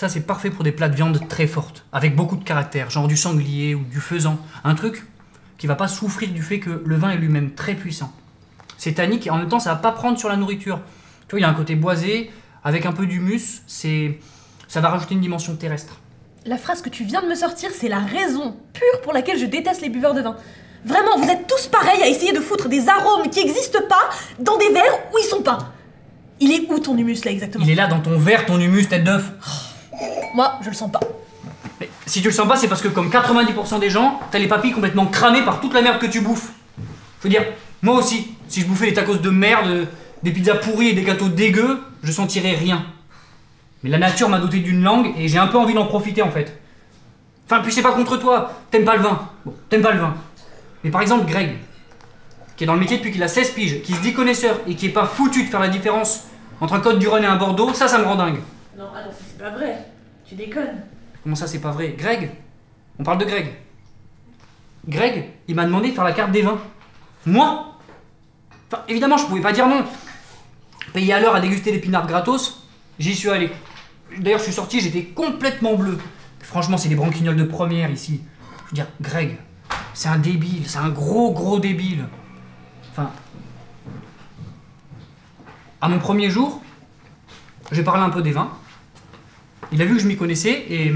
Ça, c'est parfait pour des plats de viande très fortes, avec beaucoup de caractère, genre du sanglier ou du faisan. Un truc qui va pas souffrir du fait que le vin est lui-même très puissant. C'est tannique et en même temps, ça va pas prendre sur la nourriture. Tu vois, il y a un côté boisé, avec un peu d'humus, ça va rajouter une dimension terrestre. La phrase que tu viens de me sortir, c'est la raison pure pour laquelle je déteste les buveurs de vin. Vraiment, vous êtes tous pareils à essayer de foutre des arômes qui n'existent pas dans des verres où ils sont pas. Il est où ton humus là exactement? Il est là dans ton verre, ton humus, tête d'œuf. Moi, je le sens pas. Mais si tu le sens pas, c'est parce que comme 90% des gens, t'as les papilles complètement cramées par toute la merde que tu bouffes. Je veux dire, moi aussi, si je bouffais des tacos de merde, des pizzas pourries et des gâteaux dégueux, je sentirais rien. Mais la nature m'a doté d'une langue et j'ai un peu envie d'en profiter en fait. Enfin, puis c'est pas contre toi, t'aimes pas le vin. Bon, t'aimes pas le vin. Mais par exemple, Greg, qui est dans le métier depuis qu'il a 16 piges, qui se dit connaisseur et qui est pas foutu de faire la différence entre un Côte-du-Rhône et un Bordeaux, ça me rend dingue. Non, attends, c'est pas vrai. Tu déconnes. Comment ça, c'est pas vrai? Greg, on parle de Greg. Greg, il m'a demandé de faire la carte des vins. Moi? Enfin, évidemment, je pouvais pas dire non. Payer à l'heure à déguster des pinards gratos, j'y suis allé. D'ailleurs, je suis sorti, j'étais complètement bleu. Franchement, c'est des branquignoles de première ici. Je veux dire, Greg, c'est un débile, c'est un gros débile. Enfin, à mon premier jour, j'ai parlé un peu des vins. Il a vu que je m'y connaissais et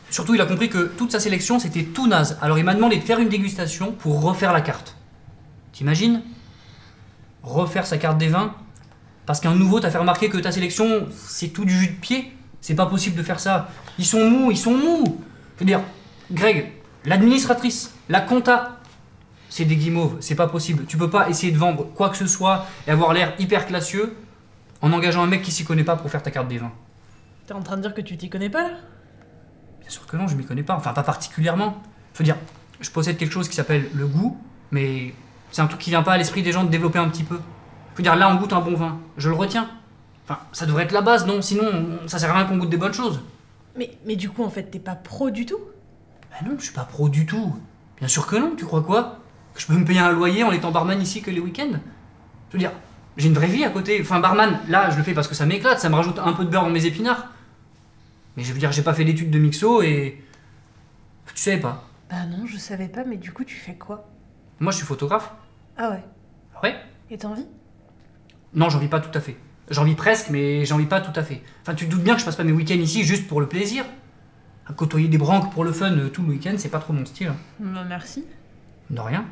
surtout il a compris que toute sa sélection c'était tout naze. Alors il m'a demandé de faire une dégustation pour refaire la carte. T'imagines? Refaire sa carte des vins? Parce qu'un nouveau t'a fait remarquer que ta sélection c'est tout du jus de pied? C'est pas possible de faire ça. Ils sont mous. Je veux dire, Greg, l'administratrice, la compta, c'est des guimauves, c'est pas possible. Tu peux pas essayer de vendre quoi que ce soit et avoir l'air hyper classieux en engageant un mec qui s'y connaît pas pour faire ta carte des vins. T'es en train de dire que tu t'y connais pas là? Bien sûr que non, je m'y connais pas, enfin pas particulièrement. Je veux dire, je possède quelque chose qui s'appelle le goût, mais c'est un truc qui vient pas à l'esprit des gens de développer un petit peu. Je veux dire, là on goûte un bon vin, je le retiens. Enfin, ça devrait être la base, non? Sinon, ça sert à rien qu'on goûte des bonnes choses. Mais du coup, en fait, t'es pas pro du tout? Ben non, je suis pas pro du tout. Bien sûr que non, tu crois quoi? Que je peux me payer un loyer en étant barman ici que les week-ends? Je veux dire, j'ai une vraie vie à côté. Enfin, barman, là, je le fais parce que ça m'éclate, ça me rajoute un peu de beurre dans mes épinards. Mais je veux dire, j'ai pas fait d'études de mixo et... Tu savais pas? Bah non, je savais pas, mais du coup, tu fais quoi? Moi, je suis photographe. Ah ouais. Ouais? Et t'en vis? Non, j'en vis pas tout à fait. J'en vis presque, mais j'en vis pas tout à fait. Enfin, tu te doutes bien que je passe pas mes week-ends ici juste pour le plaisir. À côtoyer des branques pour le fun tout le week-end, c'est pas trop mon style. Bah merci. De rien.